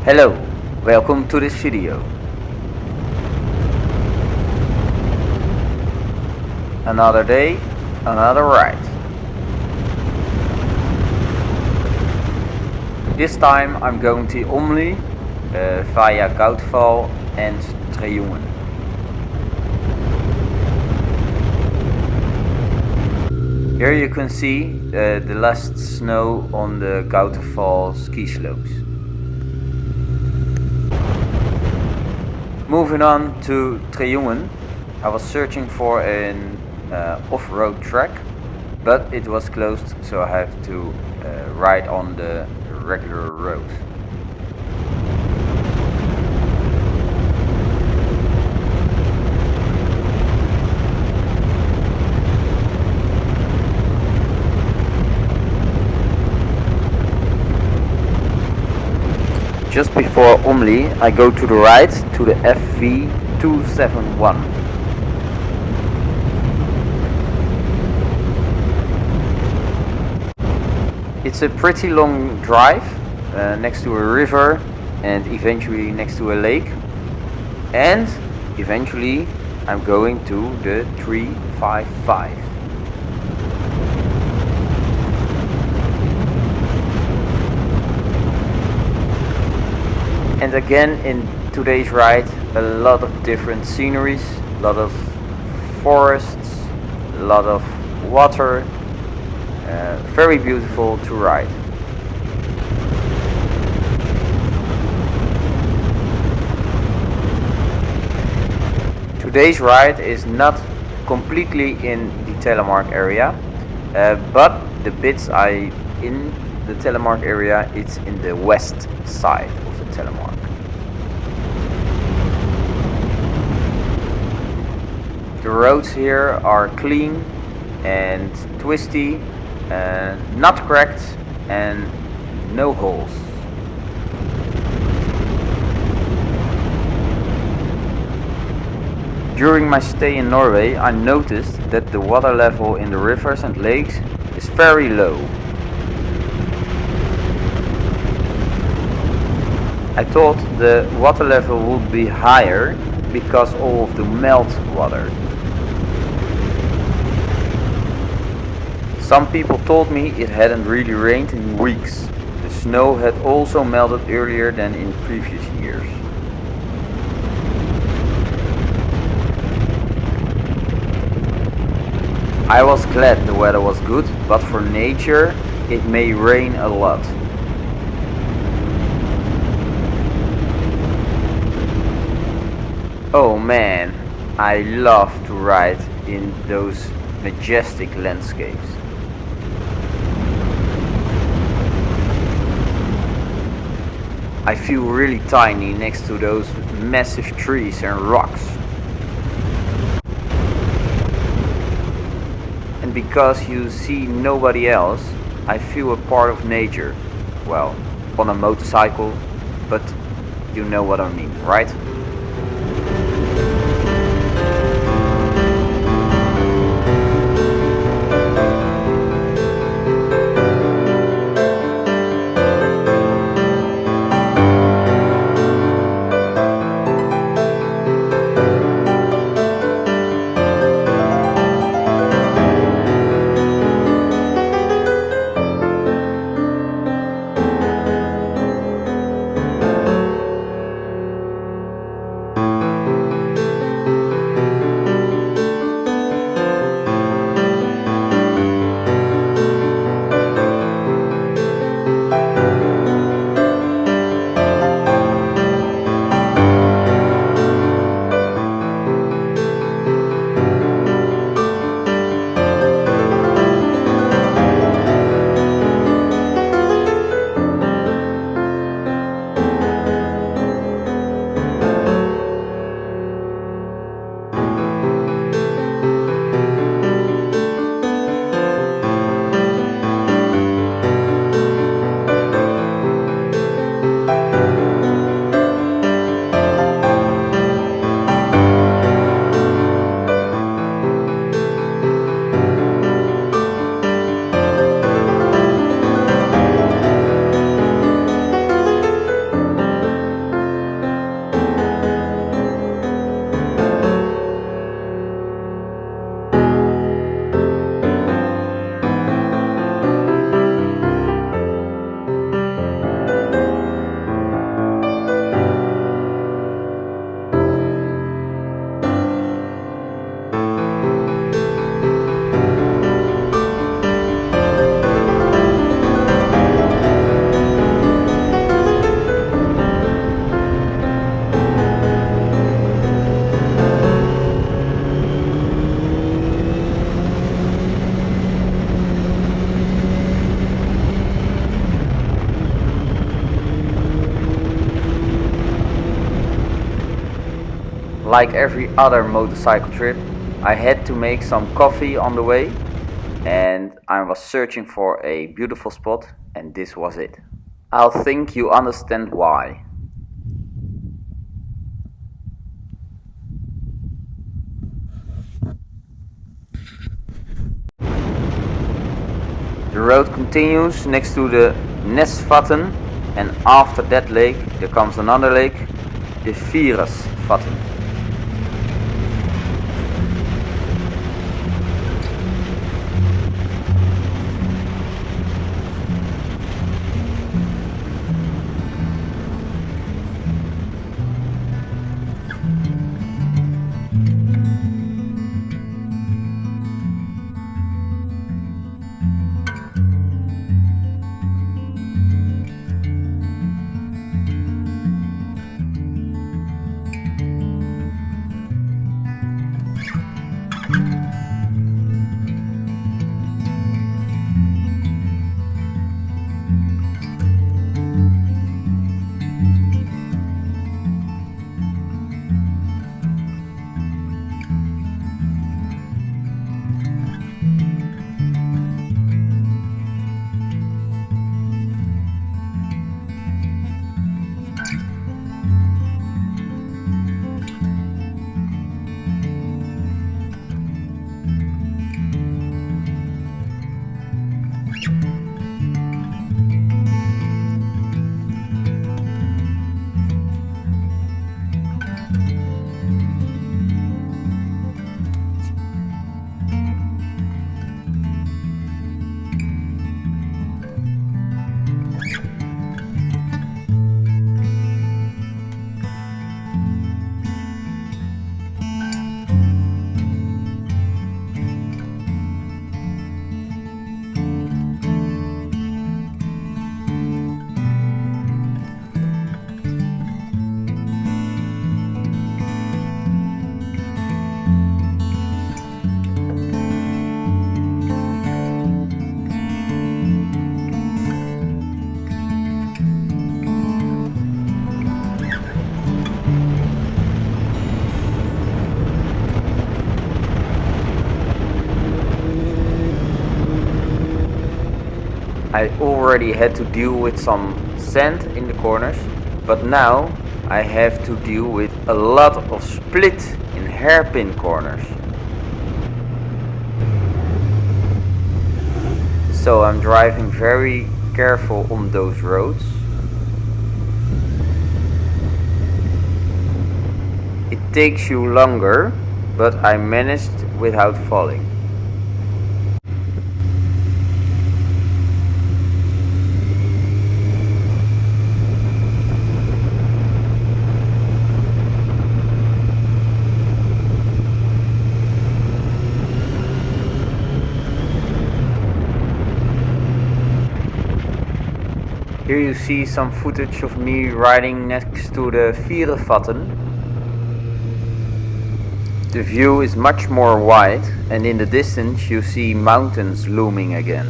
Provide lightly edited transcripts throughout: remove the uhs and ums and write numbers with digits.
Hello, welcome to this video. Another day, another ride. This time I'm going to Åmli via Vrådal and Vråliossen. Here you can see the last snow on the Vrådal ski slopes. Moving on to Vråliossen, I was searching for an off-road track, but it was closed, so I have to ride on the regular road. Just before Åmli, I go to the right to the FV271. It's a pretty long drive next to a river and eventually next to a lake. And eventually I'm going to the 355. And again in today's ride, a lot of different sceneries, a lot of forests, a lot of water, very beautiful to ride. Today's ride is not completely in the Telemark area, but the bits in the Telemark area, it's in the west side of the Telemark. The roads here are clean and twisty, not cracked and no holes. During my stay in Norway, I noticed that the water level in the rivers and lakes is very low. I thought the water level would be higher because all of the melt water. Some people told me it hadn't really rained in weeks. The snow had also melted earlier than in previous years. I was glad the weather was good, but for nature it may rain a lot. Oh man, I love to ride in those majestic landscapes. I feel really tiny next to those massive trees and rocks. And because you see nobody else, I feel a part of nature. Well, on a motorcycle, but you know what I mean, right? like every other motorcycle trip, I had to make some coffee on the way, and I was searching for a beautiful spot, and this was it. I think you understand why. The road continues next to the Vrådal, and after that lake there comes another lake, the Vrådal. I already had to deal with some sand in the corners, but now I have to deal with a lot of split in hairpin corners. So I'm driving very careful on those roads. It takes you longer, but I managed without falling. Here you see some footage of me riding next to the Vråvatn. The view is much more wide, and in the distance you see mountains looming again.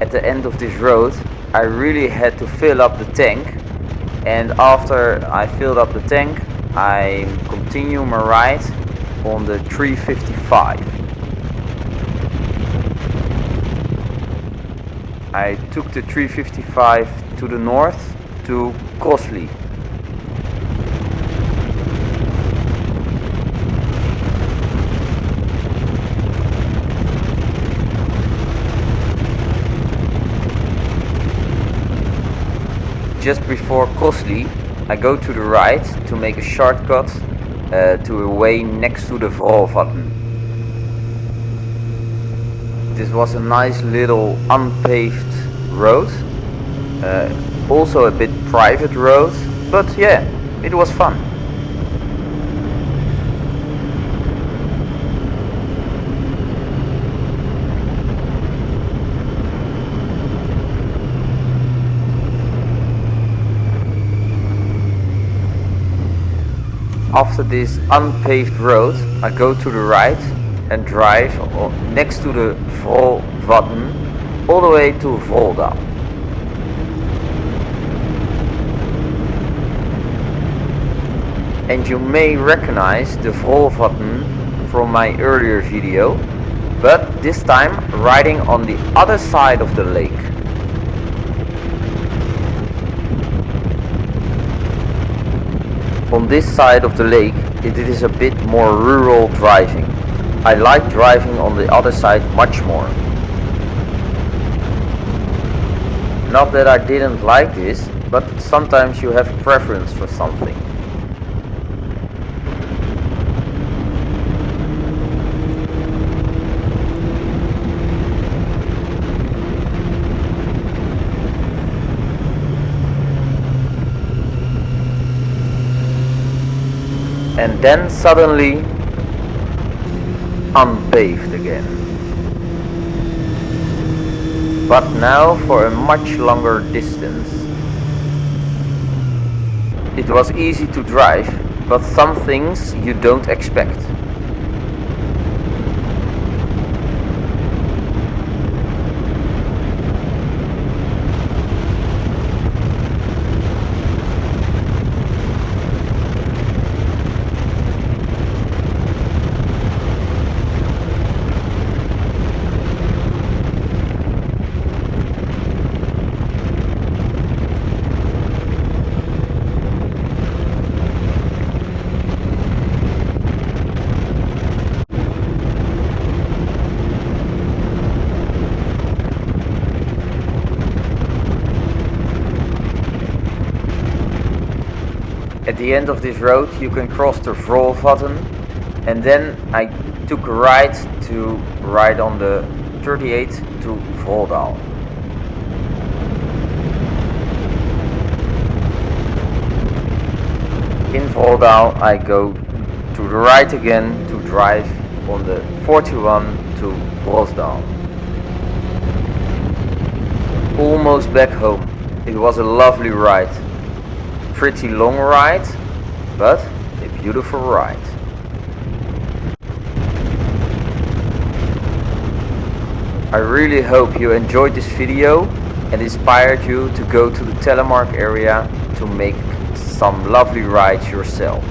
At the end of this road I really had to fill up the tank, and after I filled up the tank I continue my ride on the 355. I took the 355 to the north to Åmli. Just before Åmli, I go to the right to make a shortcut to a way next to the Vråvatn. This was a nice little unpaved road, also a bit private road, but yeah, it was fun. After this unpaved road, I go to the right and drive next to the Vråvatn all the way to Vrådal. and you may recognize the Vråvatn from my earlier video, but this time riding on the other side of the lake. On this side of the lake it is a bit more rural driving. I like driving on the other side much more. Not that I didn't like this, but sometimes you have a preference for something. And then suddenly unpaved again. But now for a much longer distance. It was easy to drive, but some things you don't expect. At the end of this road you can cross the Vråvatn, and then I took a ride on the 38 to Vrådal. In Vrådal I go to the right again to drive on the 41 to Vrådal. Almost back home. It was a lovely ride. Pretty long ride, but a beautiful ride. I really hope you enjoyed this video and inspired you to go to the Telemark area to make some lovely rides yourself.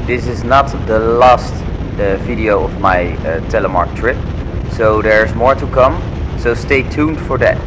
This is not the last video of my Telemark trip. So there's more to come, so stay tuned for that.